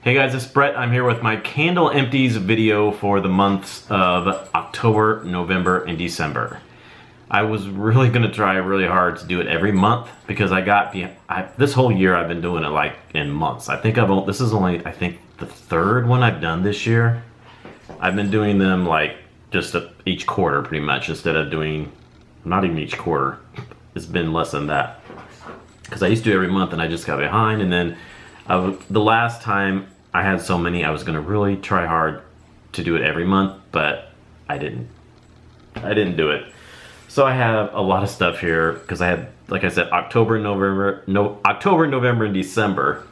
Hey guys, it's Brett. I'm here with my candle empties video for the months of October, November, and December. I was really gonna try really hard to do it every month because this whole year I've been doing it like in months. This is only, I think, the third one I've done this year. I've been doing them like just each quarter pretty much instead of doing, not even each quarter. It's been less than that. Because I used to do it every month and I just got behind, and then the last time I had so many, I was gonna really try hard to do it every month, but I didn't do it. So I have a lot of stuff here because I had, like I said, October, November, and December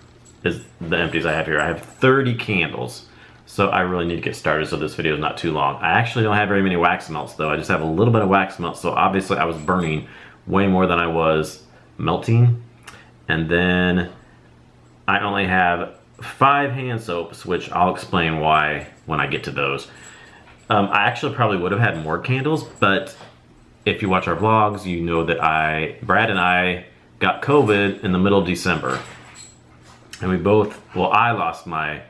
is the empties I have here. I have 30 candles, so I really need to get started so this video is not too long. I actually don't have very many wax melts though. I just have a little bit of wax melts, so obviously I was burning way more than I was melting. And then I only have 5 hand soaps, which I'll explain why when I get to those. I actually probably would have had more candles, but if you watch our vlogs, you know that Brad and I got COVID in the middle of December. And we both, well, I lost my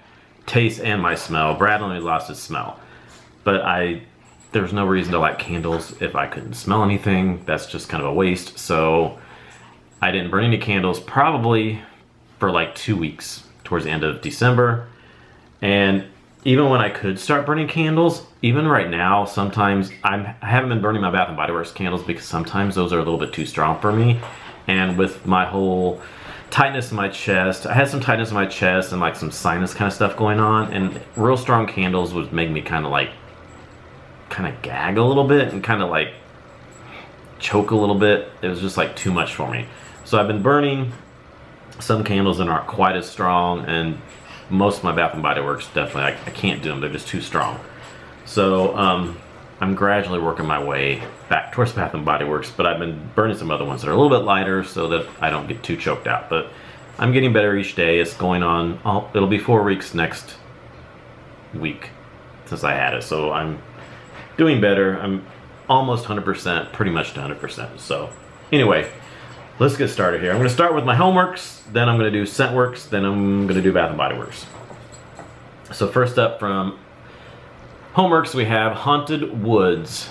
taste and my smell. Brad only lost his smell. But there's no reason to light candles if I couldn't smell anything. That's just kind of a waste. So I didn't burn any candles probably for like 2 weeks towards the end of December. And even when I could start burning candles, even right now, sometimes I haven't been burning my Bath and Body Works candles because sometimes those are a little bit too strong for me. And with my whole tightness in my chest, I had some tightness in my chest and like some sinus kind of stuff going on, and real strong candles would make me kind of gag a little bit and kind of like choke a little bit. It was just like too much for me. So I've been burning some candles that aren't quite as strong, and most of my Bath and Body Works definitely I can't do them. They're just too strong. So I'm gradually working my way back towards Bath and Body Works, but I've been burning some other ones that are a little bit lighter so that I don't get too choked out. But I'm getting better each day. It's going on, it'll be 4 weeks next week since I had it. So I'm doing better. I'm almost 100%, pretty much to 100%. So anyway, let's get started here. I'm going to start with my Homeworx, then I'm going to do ScentWorx, then I'm going to do Bath and Body Works. So first up from Homeworx we have Haunted Woods.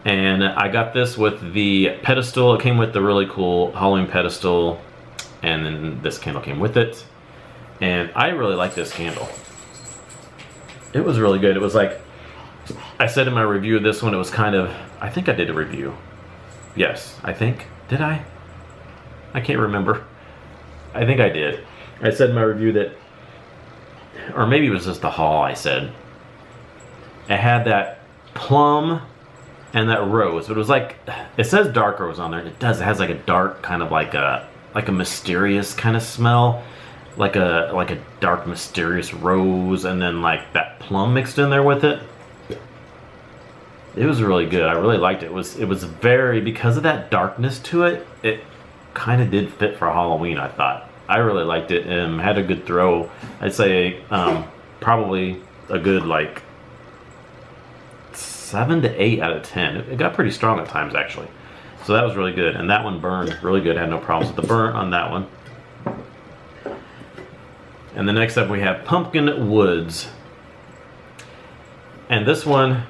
And I got this with the pedestal. It came with the really cool Halloween pedestal, and then this candle came with it. And I really like this candle. It was really good. It was like, I said in my review of this one, it was kind of, I think I did a review. Yes, I think. Did I? I can't remember. I think I did. I said in my review that, or maybe it was just the haul I said, it had that plum and that rose. But it was like, it says dark rose on there. It does. It has like a dark kind of like a mysterious kind of smell. Like a dark mysterious rose, and then like that plum mixed in there with it. It was really good. I really liked it. It was very, because of that darkness to it, it kind of did fit for Halloween, I thought. I really liked it and had a good throw. I'd say probably a good like 7 to 8 out of 10. It got pretty strong at times actually. So that was really good. And that one burned really good. I had no problems with the burn on that one. And the next up we have Pumpkin Woods. And this one,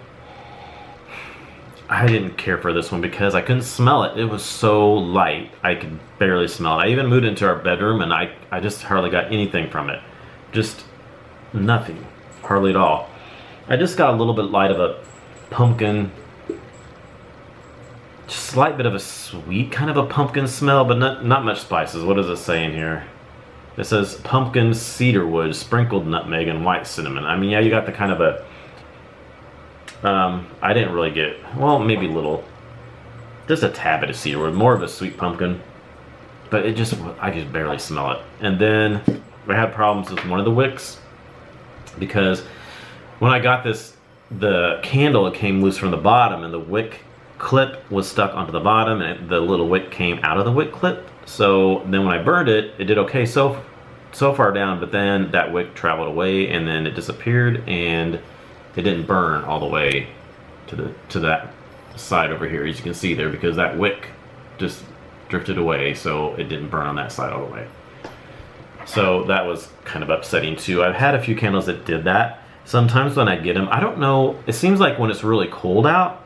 I didn't care for this one because I couldn't smell it. It was so light, I could barely smell it. I even moved into our bedroom and I just hardly got anything from it. Just nothing, hardly at all. I just got a little bit light of a pumpkin, just a slight bit of a sweet kind of a pumpkin smell, but not much spices. What does it say in here? It says pumpkin cedarwood, sprinkled nutmeg, and white cinnamon. I mean, yeah, you got the kind of a, I didn't really get, well, maybe a little, just a tad bit of cedarwood, more of a sweet pumpkin, but I could barely smell it. And then I had problems with one of the wicks because when I got this, the candle, it came loose from the bottom, and the wick clip was stuck onto the bottom, and the little wick came out of the wick clip. So then when I burned it, it did okay so far down, but then that wick traveled away and then it disappeared, and it didn't burn all the way to that side over here, as you can see there, because that wick just drifted away, so it didn't burn on that side all the way. So that was kind of upsetting too. I've had a few candles that did that. Sometimes when I get them, I don't know, it seems like when it's really cold out,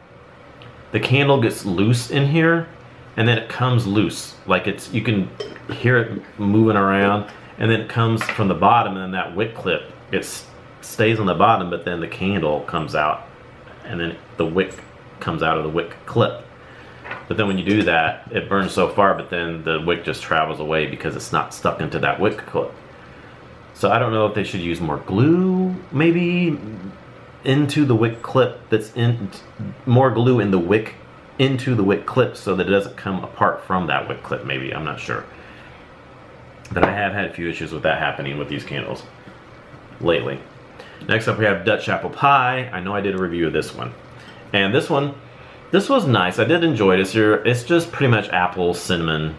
the candle gets loose in here and then it comes loose. Like it's, you can hear it moving around, and then it comes from the bottom, and then that wick clip, it stays on the bottom, but then the candle comes out and then the wick comes out of the wick clip. But then when you do that, it burns so far, but then the wick just travels away because it's not stuck into that wick clip. So I don't know if they should use more glue, maybe, into the wick clip, that's in, more glue in the wick, into the wick clip, so that it doesn't come apart from that wick clip, maybe, I'm not sure. But I have had a few issues with that happening with these candles lately. Next up we have Dutch Apple Pie. I know I did a review of this one. And this one, this was nice. I did enjoy it. It's just pretty much apple, cinnamon,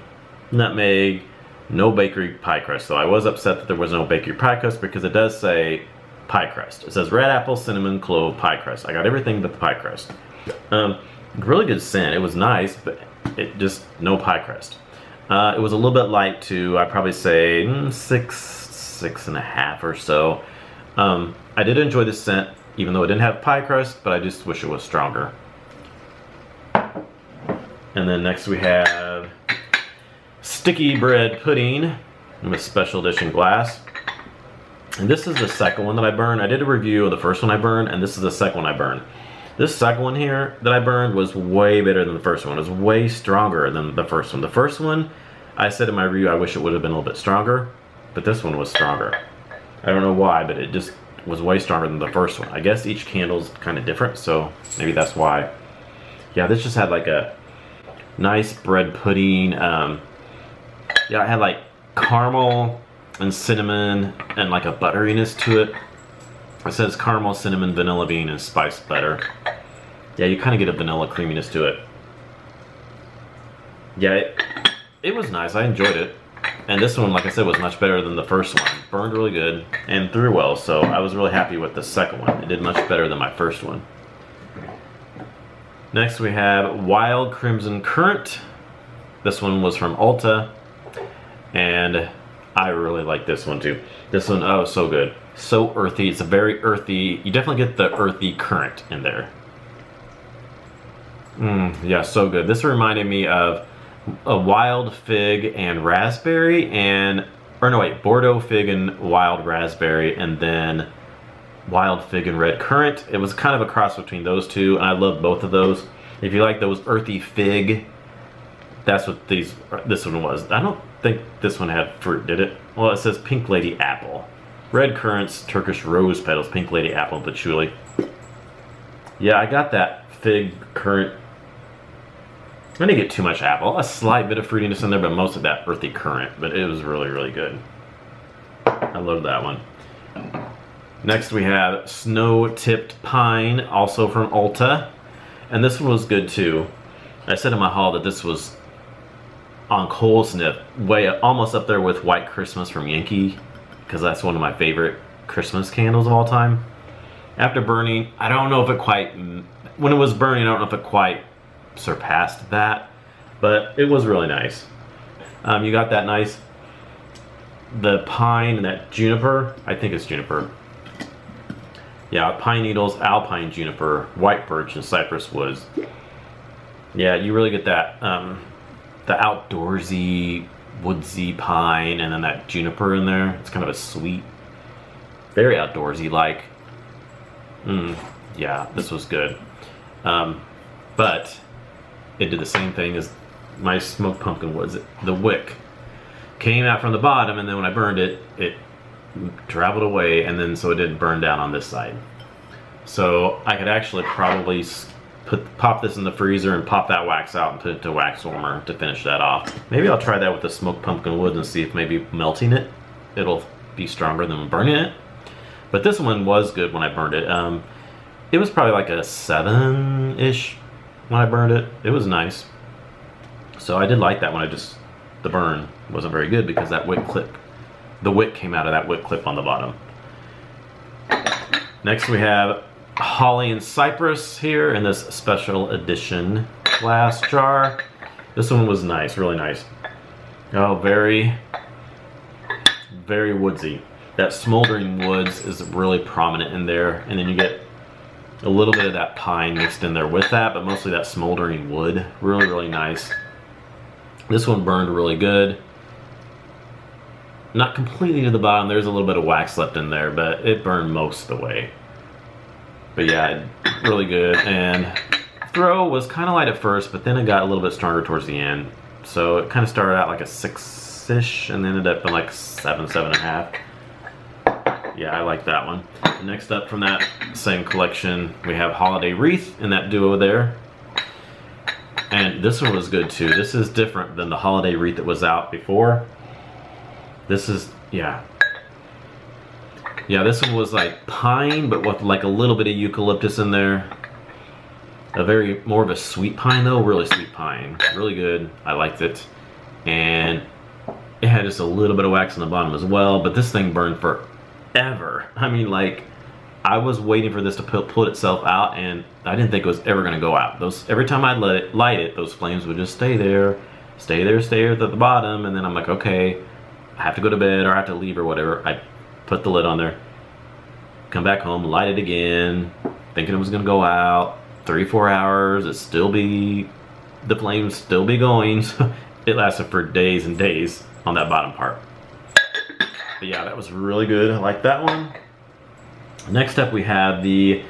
nutmeg, no bakery pie crust. So I was upset that there was no bakery pie crust because it does say pie crust. It says red apple, cinnamon, clove, pie crust. I got everything but the pie crust. Really good scent. It was nice, but it just, no pie crust. It was a little bit light too. I'd probably say 6.5 or so. I did enjoy the scent, even though it didn't have pie crust, but I just wish it was stronger. And then next we have Sticky Bread Pudding with special edition glass. And this is the second one that I burned. I did a review of the first one I burned, and this is the second one I burned. This second one here that I burned was way better than the first one. It was way stronger than the first one. The first one, I said in my review, I wish it would have been a little bit stronger, but this one was stronger. I don't know why, but it just was way stronger than the first one. I guess each candle's kind of different, so maybe that's why. Yeah, this just had like a nice bread pudding. Yeah, it had like caramel and cinnamon and like a butteriness to it. It says caramel, cinnamon, vanilla bean, and spiced butter. Yeah, you kind of get a vanilla creaminess to it. Yeah, it was nice. I enjoyed it. And this one, like I said, was much better than the first one. Burned really good and threw well, so I was really happy with the second one. It did much better than my first one. Next we have Wild Crimson Currant. This one was from Ulta, and I really like this one too. This one, oh, so good. So earthy. It's a very earthy, you definitely get the earthy currant in there. Yeah, so good. This reminded me of a wild fig and raspberry, and, or no wait, Bordeaux fig and wild raspberry, and then wild fig and red currant. It was kind of a cross between those two, and I love both of those. If you like those earthy fig, that's what this one was. I don't think this one had fruit, did it? Well, it says Pink Lady Apple. Red currants, Turkish rose petals, Pink Lady Apple, and patchouli. Yeah, I got that fig currant. I didn't get too much apple. A slight bit of fruitiness in there, but most of that earthy currant. But it was really, really good. I love that one. Next we have Snow Tipped Pine, also from Ulta. And this one was good too. I said in my haul that this was on cold sniff, way almost up there with White Christmas from Yankee, because that's one of my favorite Christmas candles of all time. After burning, I don't know if it quite, when it was burning, I don't know if it quite surpassed that, but it was really nice. You got that nice, the pine and that juniper, I think it's juniper. Yeah, pine needles, alpine juniper, white birch, and cypress woods. Yeah, you really get that, the outdoorsy, woodsy pine, and then that juniper in there. It's kind of a sweet, very outdoorsy like. Yeah, this was good. But it did the same thing as my smoked pumpkin woods. The wick came out from the bottom, and then when I burned it, it traveled away, and then so it didn't burn down on this side. So I could actually probably pop this in the freezer and pop that wax out and put it to wax warmer to finish that off. Maybe I'll try that with the smoked pumpkin wood and see if maybe melting it, it'll be stronger than burning it. But this one was good when I burned it. It was probably like a 7-ish when I burned it. It was nice. So I did like that one. The burn wasn't very good because that wick clip, the wick came out of that wick clip on the bottom. Next we have Holly and Cypress here in this special edition glass jar. This one was nice, really nice. Oh, very, very woodsy. That smoldering woods is really prominent in there, and then you get a little bit of that pine mixed in there with that, but mostly that smoldering wood. Really, really nice. This one burned really good. Not completely to the bottom, there's a little bit of wax left in there, but it burned most of the way. But yeah, really good. And throw was kind of light at first, but then it got a little bit stronger towards the end. So it kind of started out like a 6-ish and then ended up in like 7, 7.5. Yeah, I like that one. Next up from that same collection, we have Holiday Wreath in that duo there. And this one was good too. This is different than the Holiday Wreath that was out before. This is, yeah. Yeah, this one was like pine, but with like a little bit of eucalyptus in there. More of a sweet pine though, really sweet pine. Really good, I liked it. And it had just a little bit of wax on the bottom as well, but this thing burned forever. I mean, like, I was waiting for this to put itself out, and I didn't think it was ever gonna go out. Every time I'd light it, those flames would just stay there at the bottom, and then I'm like, okay, I have to go to bed or I have to leave or whatever. I put the lid on there, come back home, light it again, thinking it was gonna go out. 3-4 hours, the flames still be going. So it lasted for days and days on that bottom part. But yeah, that was really good. I like that one. Next up we have the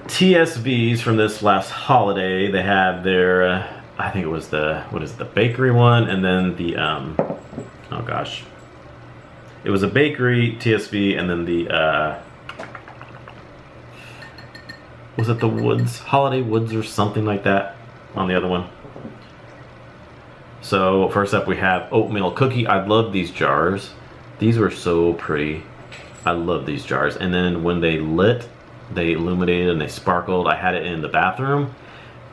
TSVs from this last holiday. They had their, I think it was the bakery one, and then the, oh gosh. It was a bakery TSV, and then the, was it the Woods, Holiday Woods or something like that on the other one. So first up we have oatmeal cookie. I love these jars. These were so pretty. I love these jars. And then when they lit, they illuminated and they sparkled. I had it in the bathroom,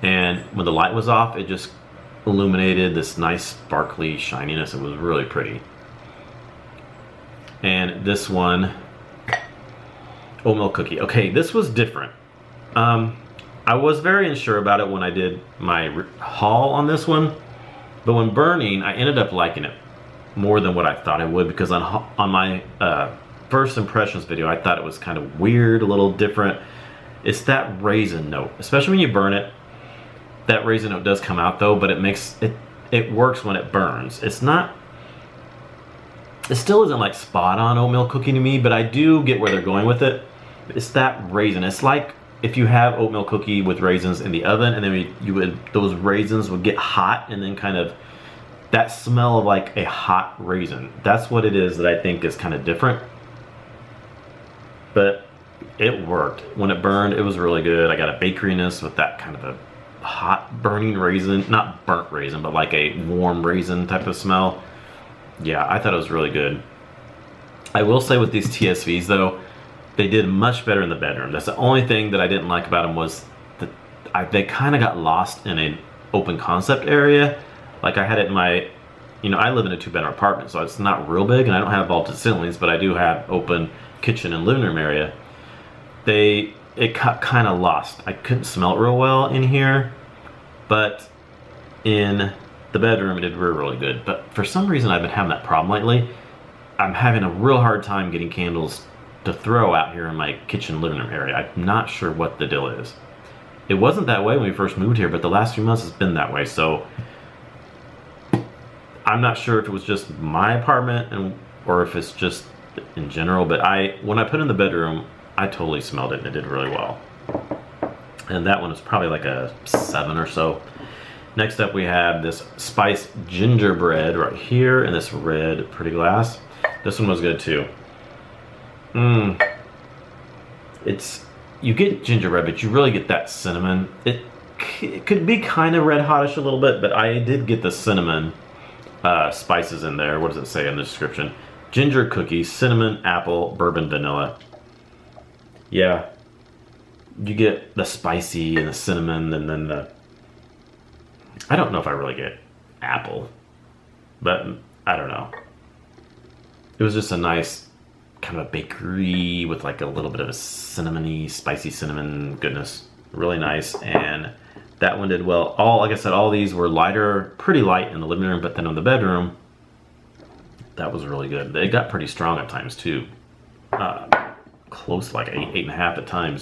and when the light was off, it just illuminated this nice sparkly shininess. It was really pretty. And this one, oatmeal cookie. Okay, this was different. I was very unsure about it when I did my haul on this one, but when burning, I ended up liking it more than what I thought I would, because on my first impressions video, I thought it was kind of weird, a little different. It's that raisin note, especially when you burn it. That raisin note does come out though, but it works when it burns. It still isn't like spot on oatmeal cookie to me, but I do get where they're going with it. It's that raisin. It's like if you have oatmeal cookie with raisins in the oven, and then those raisins would get hot, and then kind of that smell of like a hot raisin. That's what it is that I think is kind of different. But it worked. When it burned, it was really good. I got a bakeryness with that kind of a hot burning raisin, not burnt raisin, but like a warm raisin type of smell. Yeah, I thought it was really good. I will say with these TSVs though, they did much better in the bedroom. That's the only thing that I didn't like about them, was that they kind of got lost in an open concept area. Like I had it in my, I live in a 2-bedroom apartment, so it's not real big, and I don't have vaulted ceilings, but I do have open kitchen and living room area. It got kind of lost. I couldn't smell it real well in here, but in the bedroom it did really good. But for some reason I've been having that problem lately. I'm having a real hard time getting candles to throw out here in my kitchen living room area. I'm not sure what the deal is. It wasn't that way when we first moved here, but the last few months it's been that way. So I'm not sure if it was just my apartment or if it's just in general, but when I put it in the bedroom, I totally smelled it and it did really well. And that one was probably like a 7 or so. Next up we have this spiced gingerbread right here in this red pretty glass. This one was good too. You get gingerbread, but you really get that cinnamon. It could be kind of red hotish a little bit, but I did get the cinnamon spices in there. What does it say in the description? Ginger cookies, cinnamon, apple, bourbon, vanilla. Yeah, you get the spicy and the cinnamon, and then I don't know if I really get apple, but I don't know. It was just a nice kind of a bakery with like a little bit of a cinnamony, spicy cinnamon goodness. Really nice, and that one did well. Like I said, all these were lighter, pretty light in the living room, but then in the bedroom, That was really good. It got pretty strong at times too. Close to like 8.5 at times.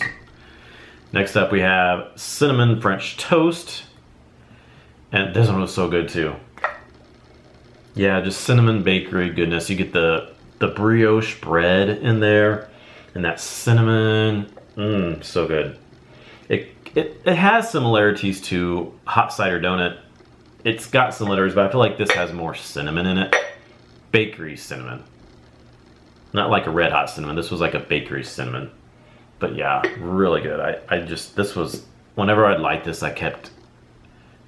Next up we have cinnamon French toast. And this one was so good too. Yeah, just cinnamon bakery goodness. You get the brioche bread in there and that cinnamon. So good. It has similarities to hot cider donut. It's got similarities, but I feel like this has more cinnamon in it. Bakery cinnamon. Not like a red hot cinnamon. This was like a bakery cinnamon. But yeah, really good. This was, whenever I'd light this, I kept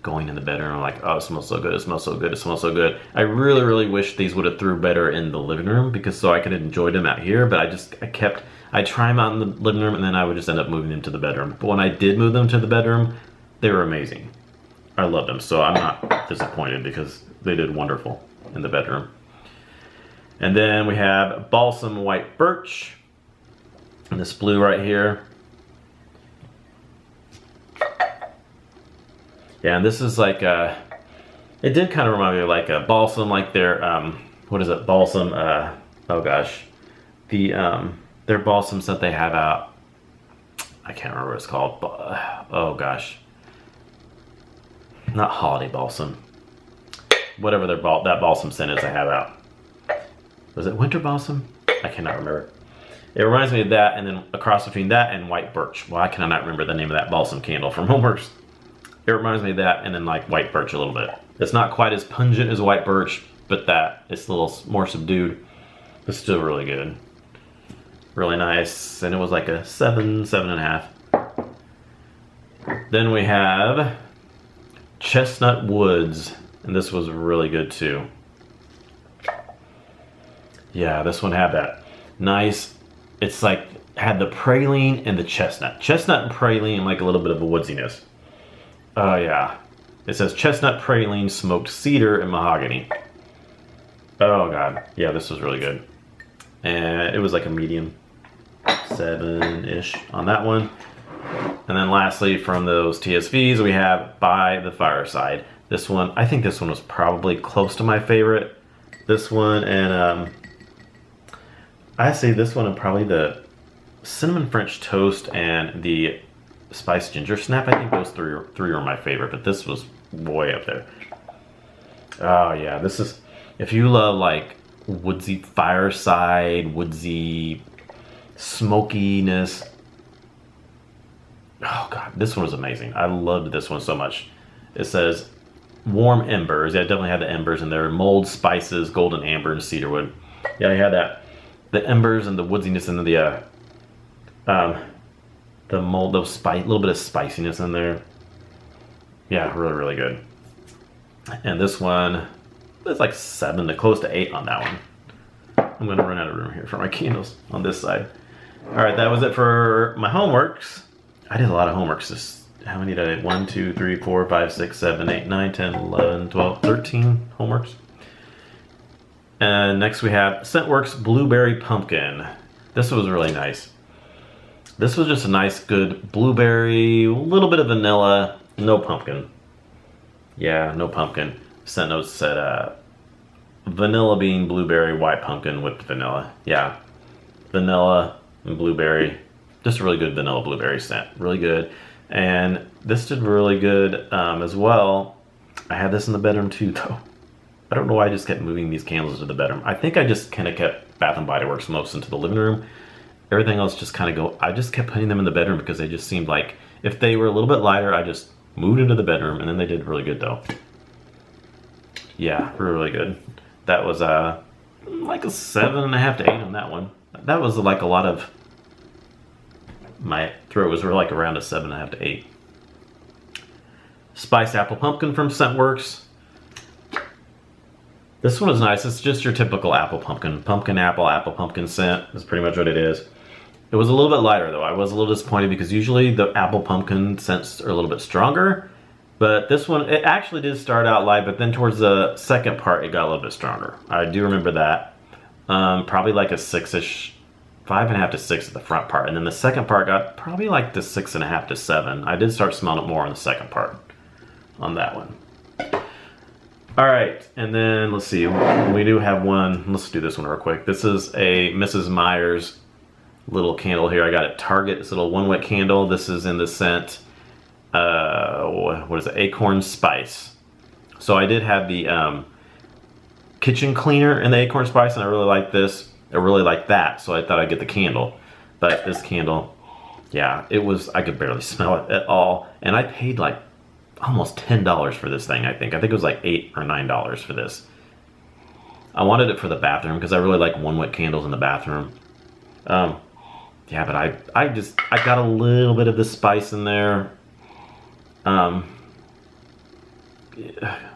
going in the bedroom. I'm like, oh, it smells so good, it smells so good, it smells so good. I really, really wish these would have threw better in the living room because so I could enjoy them out here, but I'd try them out in the living room and then I would just end up moving them to the bedroom. But when I did move them to the bedroom, they were amazing. I loved them, so I'm not disappointed because they did wonderful in the bedroom. And then we have balsam white birch, and this blue right here. Yeah, and this is like it did kind of remind me of like a balsam, like their what is it? Balsam. Oh gosh, their balsams that they have out. I can't remember what it's called. Oh gosh, not holiday balsam. Whatever that balsam scent is they have out. Was it winter balsam? I cannot remember. It reminds me of that, and then across between that and white birch. Why can I not remember the name of that balsam candle from Homeworx? It reminds me of that, and then like white birch a little bit. It's not quite as pungent as white birch, but it's a little more subdued. It's still really good. Really nice, and it was like a 7.5. Then we have Chestnut Woods, and this was really good too. Yeah, this one had that nice, it's like, had the praline and the chestnut. Chestnut and praline, like a little bit of a woodsiness. Oh yeah. It says chestnut, praline, smoked cedar, and mahogany. Oh god. Yeah, this was really good. And it was like a medium 7-ish on that one. And then lastly, from those TSVs, we have By the Fireside. This one, I think this one was probably close to my favorite. This one and I say this one and probably the cinnamon French toast and the spiced ginger snap. I think those three were my favorite, but this was way up there. Oh yeah, this is, if you love like woodsy fireside, woodsy smokiness. Oh god, this one was amazing. I loved this one so much. It says warm embers. Yeah, it definitely had the embers in there. Mold, spices, golden amber, and cedarwood. Yeah, I had that. The embers and the woodsiness and the mold, those spice, little bit of spiciness in there. Yeah, really, really good. And this one, it's like 7 to close to 8 on that one. I'm gonna run out of room here for my candles on this side. All right, that was it for my Homeworx. I did a lot of Homeworx. How many did I do? 1, 2, 3, 4, 5, 6, 7, 8, 9, 10, 11, 12, 13 Homeworx. And next we have ScentWorx Blueberry Pumpkin. This was really nice. This was just a nice, good blueberry, a little bit of vanilla, no pumpkin. Yeah, no pumpkin. Scent notes said vanilla bean, blueberry, white pumpkin with vanilla. Yeah, vanilla and blueberry. Just a really good vanilla blueberry scent. Really good. And this did really good as well. I had this in the bedroom too, though. I don't know why I just kept moving these candles to the bedroom. I think I just kind of kept Bath & Body Works most into the living room. Everything else just kind of I just kept putting them in the bedroom because they just seemed like, if they were a little bit lighter, I just moved into the bedroom, and then they did really good though. Yeah, really good. That was like a 7.5 to 8 on that one. That was like a lot of, my throat was like around a 7.5 to 8. Spiced Apple Pumpkin from ScentWorx. This one is nice. It's just your typical apple pumpkin. Pumpkin apple, apple pumpkin scent is pretty much what it is. It was a little bit lighter though. I was a little disappointed because usually the apple pumpkin scents are a little bit stronger. But this one, it actually did start out light, but then towards the second part, it got a little bit stronger. I do remember that. Probably like a 6-ish, 5.5 to 6 at the front part. And then the second part got probably like the 6.5 to 7. I did start smelling it more on the second part on that one. All right, and then let's see, we do have one. Let's do this one real quick. This is a Mrs. Meyer's little candle here. I got at Target. It's a little 1-wick candle. This is in the scent, what is it? Acorn Spice. So I did have the kitchen cleaner in the Acorn Spice, and I really like this. I really like that, so I thought I'd get the candle. But this candle, yeah, it was, I could barely smell it at all. And I paid like almost $10 for this thing, I think. I think it was like $8 or $9 for this. I wanted it for the bathroom because I really like 1-wick candles in the bathroom. Yeah, but I got a little bit of the spice in there.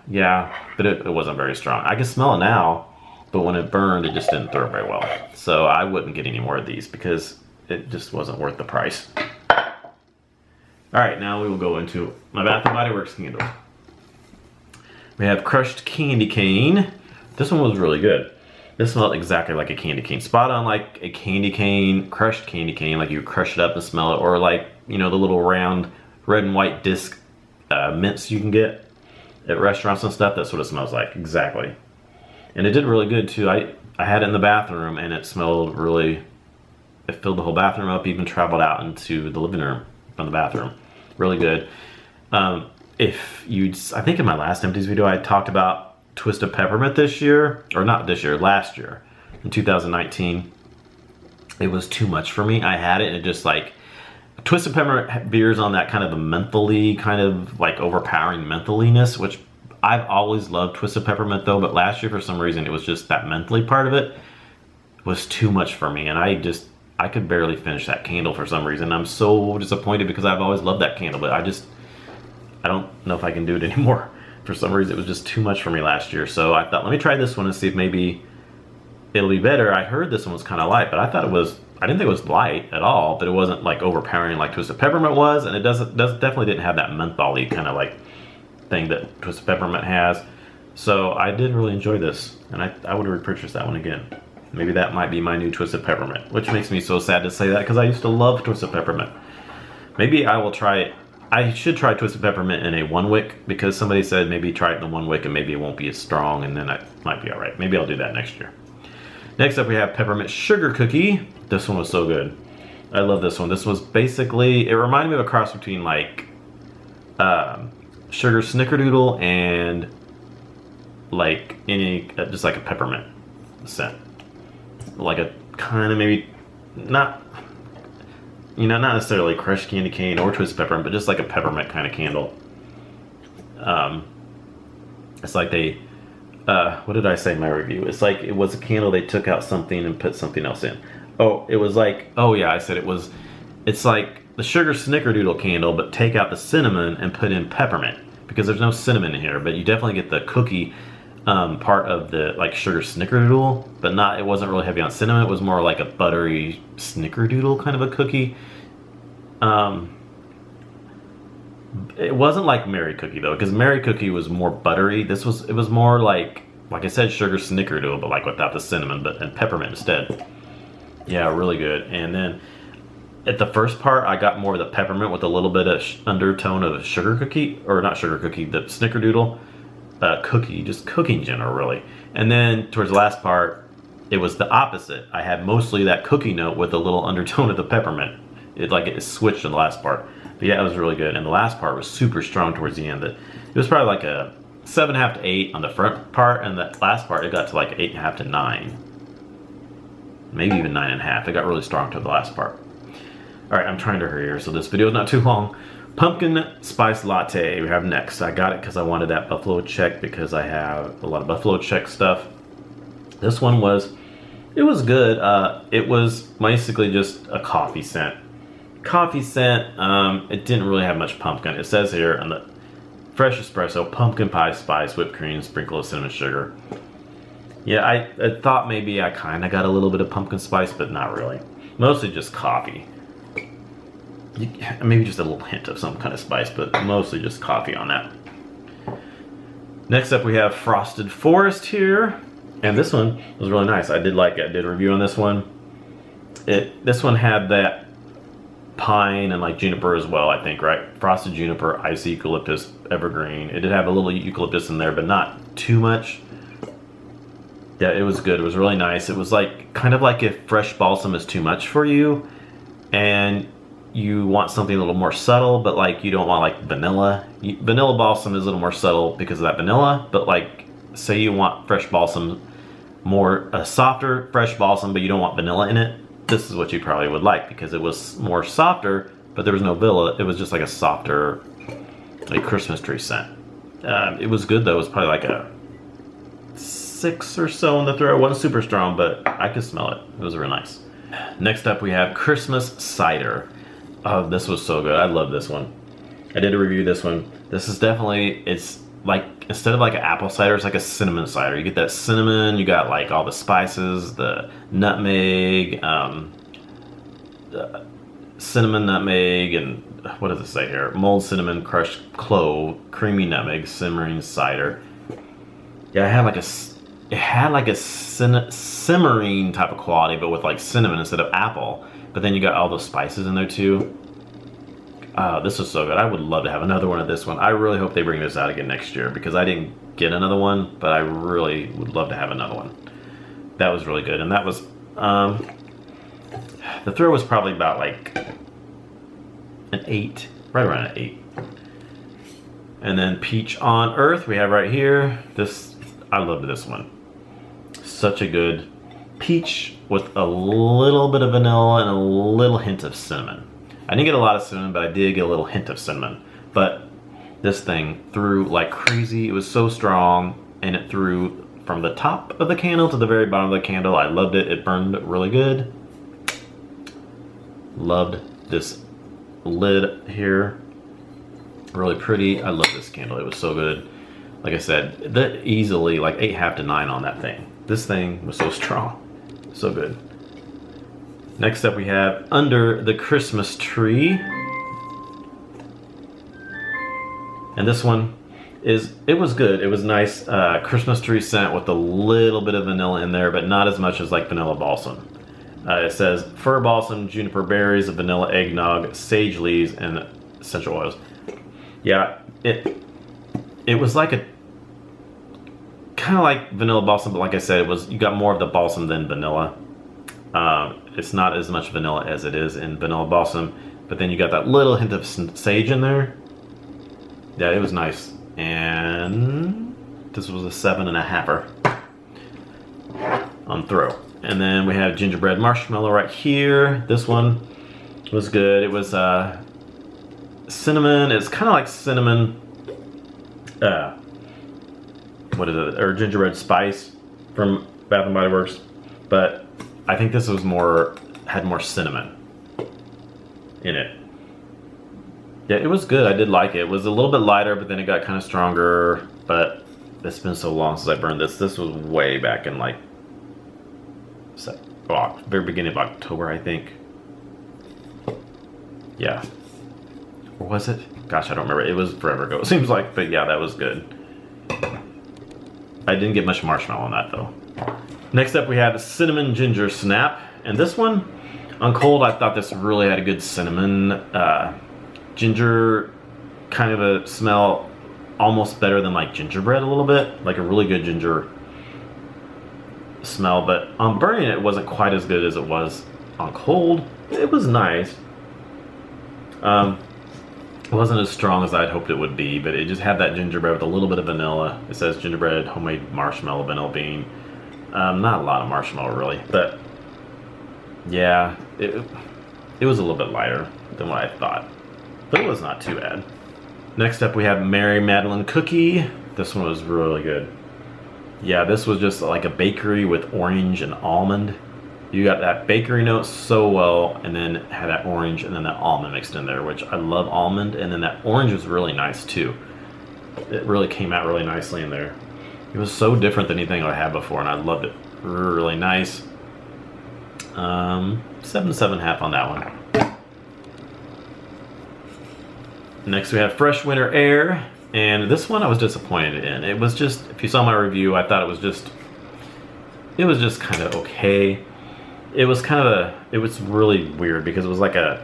Yeah, but it wasn't very strong. I can smell it now, but when it burned, it just didn't throw very well. So I wouldn't get any more of these because it just wasn't worth the price. All right, now we will go into my Bath & Body Works candles. We have crushed candy cane. This one was really good. This smelled exactly like a candy cane. Spot on like a candy cane, crushed candy cane, like you crush it up and smell it, or like, you know, the little round red and white disc mints you can get at restaurants and stuff. That's what it smells like, exactly. And it did really good too. I had it in the bathroom and it smelled really, it filled the whole bathroom up, even traveled out into the living room from the bathroom. Really good. If you, I think in my last Empties video I talked about Twisted Peppermint this year, or not this year, last year, in 2019. It was too much for me. I had it and it just like, Twisted Peppermint beers on that kind of a mentholy, kind of like overpowering mentholiness, which I've always loved Twisted Peppermint though, but last year for some reason it was just that mentholy part of it was too much for me, and I could barely finish that candle for some reason. I'm so disappointed because I've always loved that candle, but I don't know if I can do it anymore. For some reason, it was just too much for me last year. So I thought, let me try this one and see if maybe it'll be better. I heard this one was kind of light, but I thought it was, I didn't think it was light at all, but it wasn't like overpowering like Twisted Peppermint was, and it definitely didn't have that mentholy kind of like thing that Twisted Peppermint has. So I did really enjoy this, and I would repurchase that one again. Maybe that might be my new Twisted Peppermint, which makes me so sad to say that because I used to love Twisted Peppermint. Maybe I will try it. I should try Twisted Peppermint in a 1-wick because somebody said maybe try it in the 1-wick and maybe it won't be as strong, and then it might be all right. Maybe I'll do that next year. Next up we have Peppermint Sugar Cookie. This one was so good. I love this one. This was basically, it reminded me of a cross between like sugar snickerdoodle and like any, just like a peppermint scent. Like a kind of maybe not, you know, not necessarily crushed candy cane or Twisted Peppermint, but just like a peppermint kind of candle. It's like they, what did I say in my review? It's like it was a candle, they took out something and put something else in. Oh, it was like, oh yeah, I said it was, it's like the sugar snickerdoodle candle, but take out the cinnamon and put in peppermint, because there's no cinnamon in here, but you definitely get the cookie part of the like sugar snickerdoodle, but not, it wasn't really heavy on cinnamon. It was more like a buttery snickerdoodle kind of a cookie. It wasn't like Mary Cookie though, because Mary Cookie was more buttery. This was, it was more like I said, sugar snickerdoodle, but like without the cinnamon, and peppermint instead. Yeah, really good. And then at the first part, I got more of the peppermint with a little bit of undertone of sugar cookie, or not sugar cookie, the snickerdoodle. Cookie, just cookie in general, really. And then towards the last part, it was the opposite. I had mostly that cookie note with a little undertone of the peppermint. It switched in the last part. But yeah, it was really good. And the last part was super strong towards the end. It was probably like a 7.5 to 8 on the front part, and the last part it got to like 8.5 to 9. Maybe even 9.5. It got really strong to the last part. All right, I'm trying to hurry here so this video is not too long. Pumpkin Spice Latte we have next. I got it because I wanted that Buffalo Check, because I have a lot of Buffalo Check stuff. This one was, it was good. It was basically just a coffee scent. It didn't really have much pumpkin. It says here on the fresh espresso, pumpkin pie spice, whipped cream, sprinkle of cinnamon sugar. Yeah, I thought maybe I kind of got a little bit of pumpkin spice, but not really. Mostly just coffee. Maybe just a little hint of some kind of spice, but mostly just coffee on that. Next up we have Frosted Forest here, and this one was really nice. I did like it. I did a review on this one. This one had that pine and like juniper as well, I think, right? Frosted juniper, icy eucalyptus, evergreen. It did have a little eucalyptus in there, but not too much. Yeah, it was good. It was really nice. It was like kind of like if fresh balsam is too much for you and you want something a little more subtle, but like you don't want like vanilla. Vanilla balsam is a little more subtle because of that vanilla, but like say you want fresh balsam, more a softer fresh balsam, but you don't want vanilla in it, this is what you probably would like because it was more softer, but there was no vanilla. It was just like a softer, like Christmas tree scent. It was good though. It was probably like a 6 or so in the throw. It wasn't super strong, but I could smell it. It was real nice. Next up we have Christmas cider. Oh, this was so good. I love this one. I did a review of this one. This is definitely, it's like, instead of like an apple cider, it's like a cinnamon cider. You get that cinnamon, you got like all the spices, the nutmeg, cinnamon, nutmeg, and what does it say here? Mulled cinnamon, crushed clove, creamy nutmeg, simmering cider. Yeah, it had like a simmering type of quality, but with like cinnamon instead of apple. But then you got all those spices in there too. This was so good. I would love to have another one of this one. I really hope they bring this out again next year because I didn't get another one, but I really would love to have another one. That was really good. And that was, the throw was probably about like an 8, right around an 8. And then Peach on Earth we have right here. This, I loved this one. Such a good peach with a little bit of vanilla and a little hint of cinnamon. I didn't get a lot of cinnamon, but I did get a little hint of cinnamon. But this thing threw like crazy. It was so strong, and it threw from the top of the candle to the very bottom of the candle. I loved it. It burned really good. Loved this lid here. Really pretty. I love this candle. It was so good. Like I said, that easily like 8.5 to 9 on that thing. This thing was so strong. So good. Next up we have Under the Christmas Tree. And this one is, it was good. It was nice Christmas tree scent with a little bit of vanilla in there, but not as much as like vanilla balsam. It says fir balsam, juniper berries, vanilla eggnog, sage leaves, and essential oils. Yeah, it was like a kind of like vanilla balsam, but like I said, it was, you got more of the balsam than vanilla. It's not as much vanilla as it is in vanilla balsam, but then you got that little hint of sage in there. Yeah, it was nice. And this was a 7.5-er on throw. And then we have gingerbread marshmallow right here. This one was good. It was cinnamon. It's kind of like cinnamon. What is it? Or gingerbread spice from Bath and Body Works, but I think this was more, had more cinnamon in it. Yeah, it was good. I did like it. It was a little bit lighter, but then it got kind of stronger. But it's been so long since I burned this. This was way back in like, very beginning of October, I think. Yeah. Or was it? Gosh, I don't remember. It was forever ago, it seems like. But yeah, that was good. I didn't get much marshmallow on that though. Next up we have Cinnamon Ginger Snap. And this one, on cold, I thought this really had a good cinnamon, ginger kind of a smell, almost better than like gingerbread a little bit. Like a really good ginger smell, but on burning it wasn't quite as good as it was on cold. It was nice. It wasn't as strong as I'd hoped it would be, but it just had that gingerbread with a little bit of vanilla. It says gingerbread, homemade marshmallow, vanilla bean. Not a lot of marshmallow really, but yeah, it was a little bit lighter than what I thought, but it was not too bad. Next up we have Mary Madeline Cookie. This one was really good. Yeah, this was just like a bakery with orange and almond. You got that bakery note so well, and then had that orange and then that almond mixed in there, which I love almond, and then that orange was really nice too. It really came out really nicely in there. It was so different than anything I had before, and I loved it. Really nice. 7, 7.5 on that one. Next we have Fresh Winter Air, and this one I was disappointed in. It was just, if you saw my review, I thought it was just kind of okay. It was kind of it was really weird because it was like a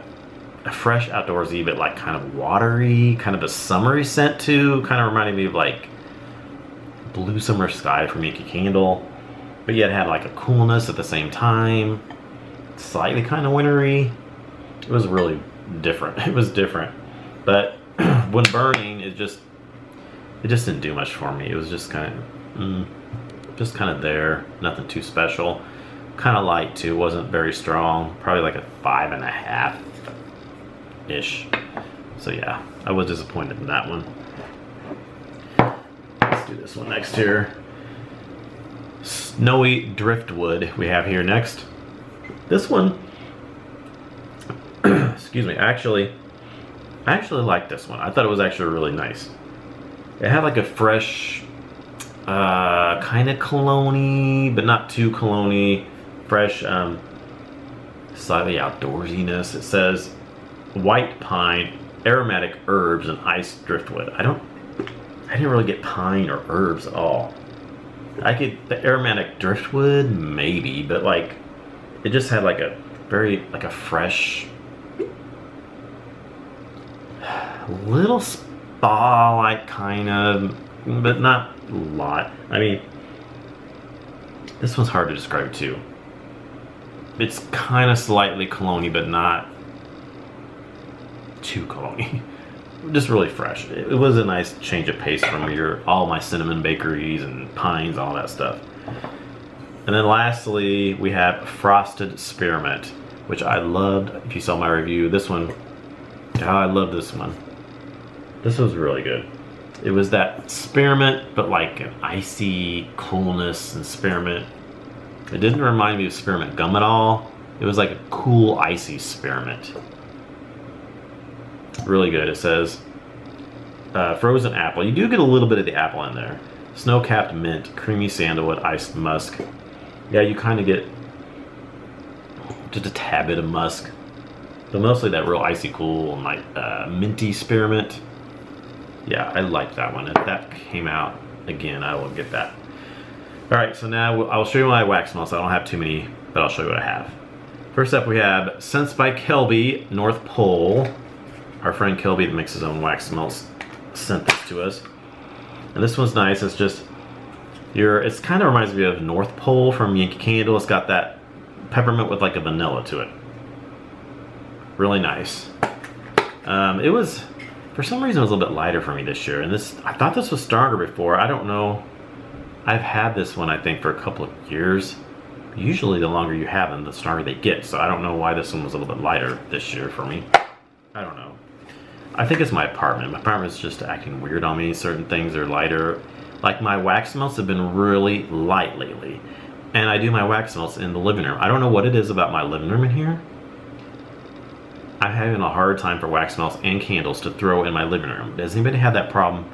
a fresh outdoorsy, but like kind of watery, kind of a summery scent too. Kind of reminded me of like Blue Summer Sky from Yankee Candle, but yet had like a coolness at the same time. Slightly kind of wintry. It was really different. It was different, but when burning, it just didn't do much for me. It was just kind of there. Nothing too special. Kind of light too. Wasn't very strong. Probably like a 5.5 ish. So yeah, I was disappointed in that one. Let's do this one next here. Snowy Driftwood we have here next. This one, excuse me, I actually liked this one. I thought it was actually really nice. It had like a fresh, kind of cologne-y, but not too cologne-y. Fresh, slightly outdoorsiness. It says white pine, aromatic herbs, and iced driftwood. I didn't really get pine or herbs at all. I get the aromatic driftwood, maybe, but like, it just had like a very, like a fresh, little spa-like kind of, but not a lot. I mean, this one's hard to describe too. It's kind of slightly cologne-y, but not too cologne-y. Just really fresh. It was a nice change of pace from all my cinnamon bakeries and pines, all that stuff. And then lastly, we have Frosted Spearmint, which I loved. If you saw my review, this one, oh, I love this one. This was really good. It was that spearmint, but like an icy coolness and spearmint. It didn't remind me of spearmint gum at all. It was like a cool, icy spearmint. Really good. It says frozen apple. You do get a little bit of the apple in there. Snow-capped mint, creamy sandalwood, iced musk. Yeah, you kind of get just a tad bit of musk, but mostly that real icy cool and like minty spearmint. Yeah, I like that one. If that came out again, I will get that. All right, so now I'll show you my wax melts. I don't have too many, but I'll show you what I have. First up, we have Scents by Kelby, North Pole. Our friend Kelby that makes his own wax melts sent this to us. And this one's nice. It's just, it kind of reminds me of North Pole from Yankee Candle. It's got that peppermint with like a vanilla to it. Really nice. It was, for some reason, it was a little bit lighter for me this year. And this, I thought this was stronger before. I don't know. I've had this one, I think, for a couple of years. Usually the longer you have them, the stronger they get. So I don't know why this one was a little bit lighter this year for me. I don't know. I think it's my apartment. My apartment's just acting weird on me. Certain things are lighter. Like my wax melts have been really light lately. And I do my wax melts in the living room. I don't know what it is about my living room in here. I'm having a hard time for wax melts and candles to throw in my living room. Does anybody have that problem?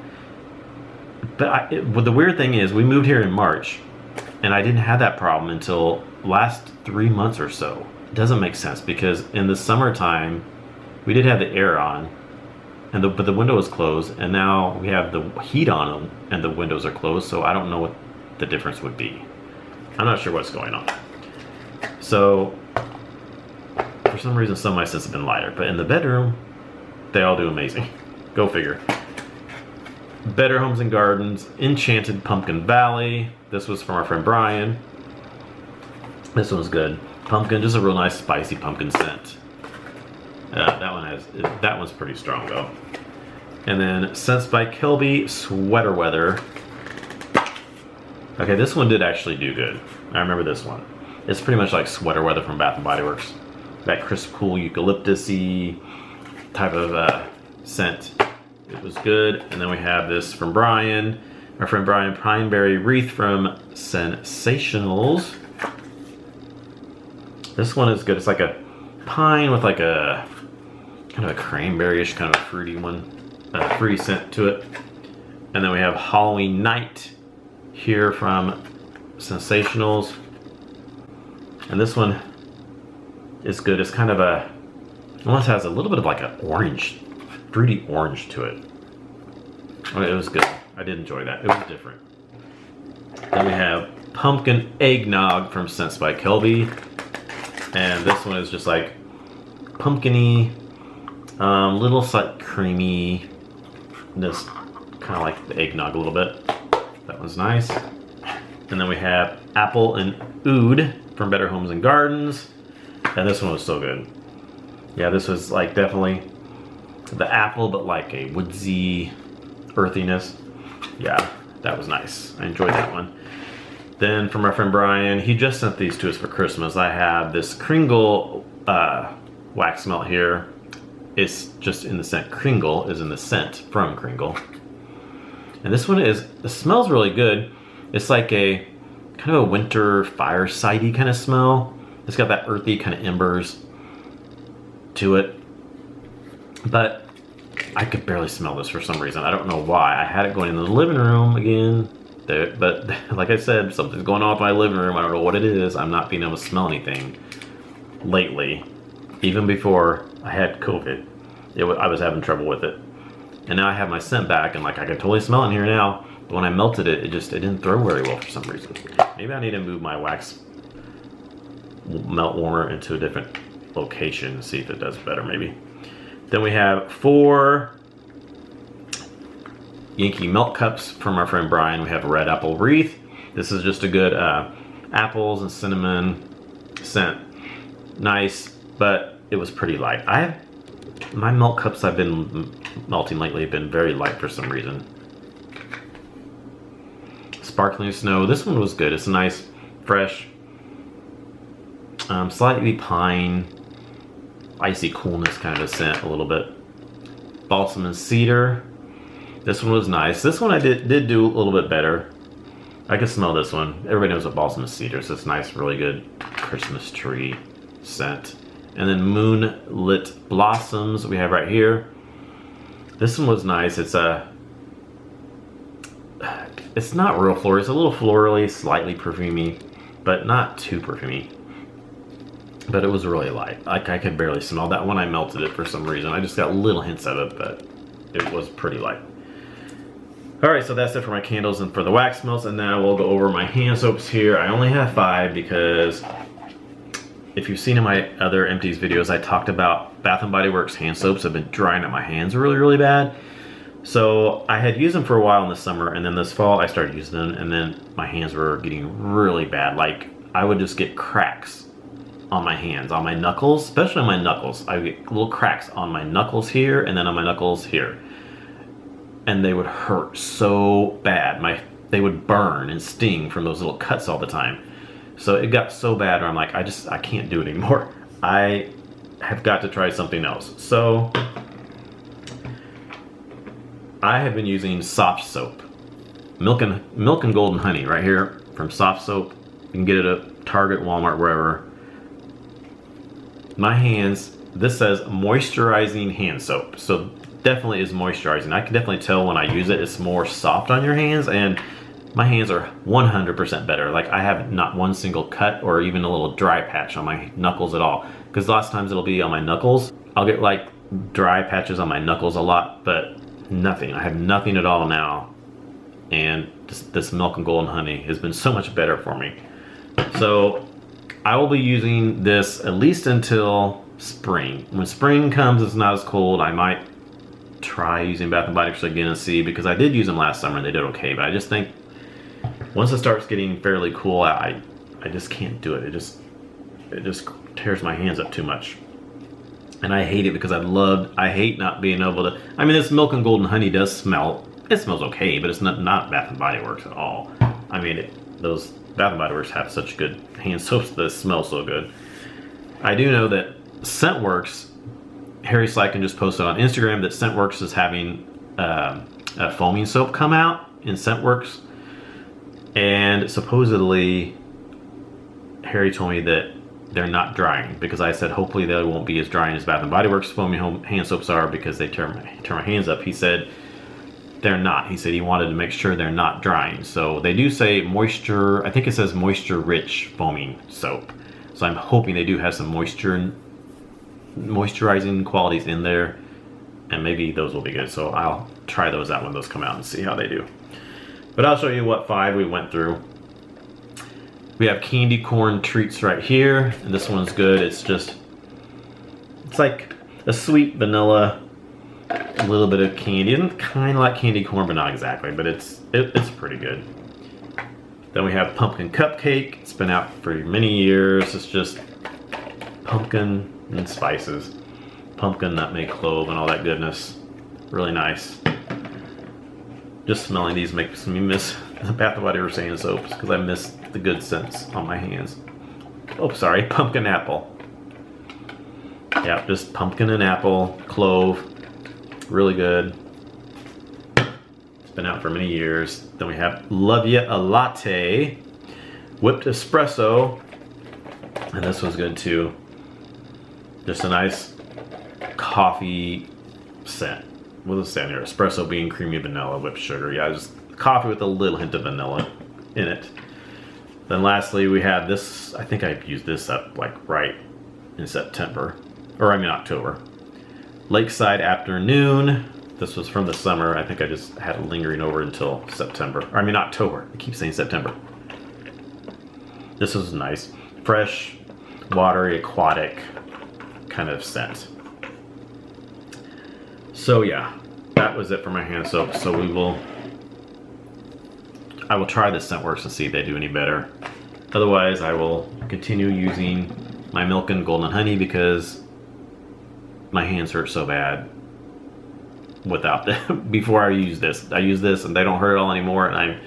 But the weird thing is, we moved here in March, and I didn't have that problem until last 3 months or so. It doesn't make sense, because in the summertime, we did have the air on, but the window was closed, and now we have the heat on and the windows are closed, so I don't know what the difference would be. I'm not sure what's going on. So, for some reason, some of my scents have been lighter, but in the bedroom, they all do amazing. Go figure. Better Homes and Gardens, Enchanted Pumpkin Valley. This was from our friend Brian. This one's good. Pumpkin, just a real nice spicy pumpkin scent. That one's pretty strong though. And then Scents by Kelby, Sweater Weather. Okay, this one did actually do good. I remember this one. It's pretty much like Sweater Weather from Bath & Body Works. That crisp, cool, eucalyptus-y type of scent. It was good. And then we have this from Brian, our friend Brian, Pineberry Wreath from Sensationals. This one is good. It's like a pine with like a kind of a cranberry-ish kind of fruity one, fruity scent to it. And then we have Halloween Night here from Sensationals. And this one is good. It's kind of almost has a little bit of like an orange, fruity orange to it. It was good. I did enjoy that. It was different. Then we have Pumpkin Eggnog from Scents by Kelby. And this one is just like pumpkin-y, Little slight creamy, just kind of like the eggnog a little bit. That one's nice. And then we have Apple and Oud from Better Homes and Gardens. And this one was so good. Yeah, this was like definitely the apple, but like a woodsy earthiness. Yeah, that was nice. I enjoyed that one. Then from our friend Brian, he just sent these to us for Christmas. I have this Kringle wax melt here. It's just in the scent. Kringle is in the scent from Kringle. And this one is, it smells really good. It's like a kind of a winter firesidey kind of smell. It's got that earthy kind of embers to it. But I could barely smell this for some reason. I don't know why. I had it going into the living room again. But like I said, something's going on with my living room. I don't know what it is. I'm not being able to smell anything lately. Even before I had COVID, I was having trouble with it. And now I have my scent back, and like I can totally smell it in here now. But when I melted it, it didn't throw very well for some reason. Maybe I need to move my wax melt warmer into a different location and see if it does better maybe. Then we have 4 Yankee melt cups from our friend Brian. We have a red apple wreath. This is just a good apples and cinnamon scent. Nice, but it was pretty light. My melt cups I've been melting lately have been very light for some reason. Sparkling Snow. This one was good. It's a nice, fresh, slightly pine, icy coolness kind of a scent a little bit. Balsam and Cedar. This one was nice. This one I did do a little bit better. I can smell this one. Everybody knows what balsam and cedar is. It's nice, really good Christmas tree scent. And then Moonlit Blossoms we have right here. This one was nice. It's not real floral. It's a little florally, slightly perfumey, but not too perfumey. But it was really light. Like I could barely smell that one. I melted it for some reason. I just got little hints of it, but it was pretty light. Alright, so that's it for my candles and for the wax melts, and now we'll go over my hand soaps here. I only have 5 because if you've seen in my other Empties videos, I talked about Bath & Body Works hand soaps have been drying up my hands really, really bad. So I had used them for a while in the summer, and then this fall I started using them, and then my hands were getting really bad. Like I would just get cracks on my hands, on my knuckles, especially on my knuckles. I would get little cracks on my knuckles here, and then on my knuckles here. And they would hurt so bad. They would burn and sting from those little cuts all the time. So it got so bad where I'm like, I can't do it anymore. I have got to try something else. So I have been using soft soap. Milk and Golden Honey right here from Soft Soap. You can get it at Target, Walmart, wherever. My hands, this says moisturizing hand soap. So definitely is moisturizing. I can definitely tell when I use it, it's more soft on your hands, and my hands are 100% better. Like I have not one single cut or even a little dry patch on my knuckles at all. Because lots of times it'll be on my knuckles. I'll get like dry patches on my knuckles a lot, but nothing. I have nothing at all now. And this Milk and Golden Honey has been so much better for me. So I will be using this at least until spring. When spring comes, it's not as cold. I might try using Bath & Body Works again and see, because I did use them last summer and they did okay, but I just think once it starts getting fairly cool, I just can't do it. It just tears my hands up too much. And I hate it because I hate not being able to, I mean, this Milk and Golden Honey does smell, it smells okay, but it's not Bath & Body Works at all. I mean, those Bath & Body Works have such good hand soaps that smell so good. I do know that ScentWorx, Harry Slykin just posted on Instagram that ScentWorx is having a foaming soap come out in ScentWorx, and supposedly Harry told me that they're not drying, because I said hopefully they won't be as drying as Bath & Body Works foaming hand soaps are, because they tear my hands up. He said they're not. He said he wanted to make sure they're not drying. So they do say moisture, I think it says moisture rich foaming soap. So I'm hoping they do have some moisturizing qualities in there, and maybe those will be good. So I'll try those out when those come out and see how they do. But I'll show you what 5 we went through. We have candy corn treats right here, and this one's good. It's like a sweet vanilla, a little bit of candy, and kind of like candy corn, but not exactly, but it's pretty good. Then we have pumpkin cupcake. It's been out for many years. It's just pumpkin and spices. Pumpkin, nutmeg, clove, and all that goodness. Really nice. Just smelling these makes me miss the Bath and Body Rosé soaps because I miss the good scents on my hands. Oh, sorry, pumpkin apple. Yeah, just pumpkin and apple, clove. Really good. It's been out for many years. Then we have Love Ya a Latte, whipped espresso, and this one's good too. Just a nice coffee scent. What is that here? Espresso bean, creamy vanilla, whipped sugar. Yeah, just coffee with a little hint of vanilla in it. Then lastly, we have this. I think I used this up like right in September, or I mean October. Lakeside Afternoon. This was from the summer. I think I just had it lingering over until September. Or I mean October. I keep saying September. This was nice. Fresh, watery, aquatic kind of scent. So yeah, that was it for my hand soap. So I will try the ScentWorx and see if they do any better. Otherwise, I will continue using my Milk and Golden Honey because my hands hurt so bad without that. Before I use this and they don't hurt at all anymore, and I'm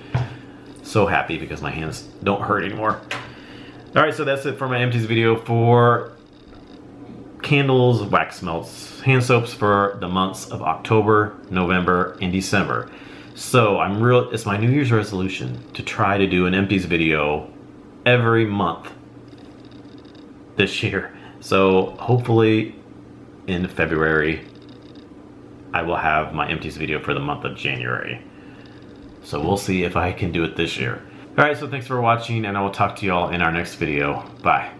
so happy because my hands don't hurt anymore. All right, so that's it for my Empties video for candles, wax melts, hand soaps for the months of October, November, and December. So it's my New Year's resolution to try to do an Empties video every month this year. So hopefully in February, I will have my Empties video for the month of January. So we'll see if I can do it this year. All right, so thanks for watching, and I will talk to y'all in our next video. Bye.